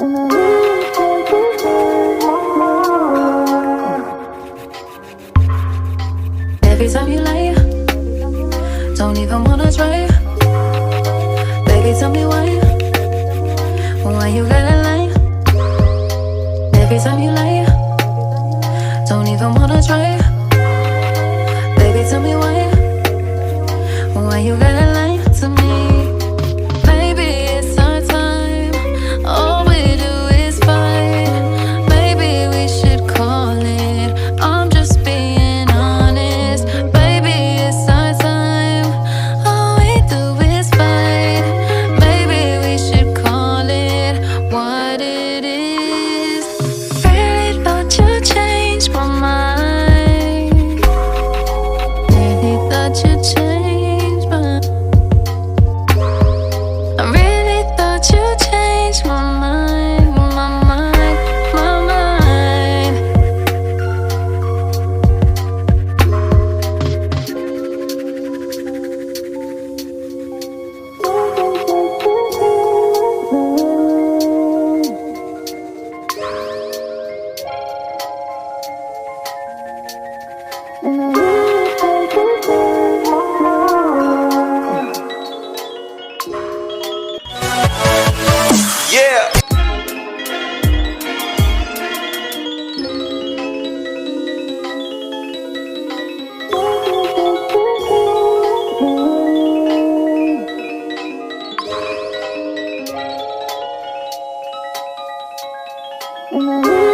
Every time you lie, don't even wanna try. Baby, tell me why you gotta lie. Every time you lie, don't even wanna try. Baby, tell me why you gotta lie to me. Maybe it's our time, all we do is fight. Maybe we should call it, I'm just being honest. Baby, it's our time, all we do is fight. Maybe we should call it what it is. Really thought you changed my mind. Really thought you changed my. I really thought you changed my mind, my mind, my mind. Yeah. Mm-hmm.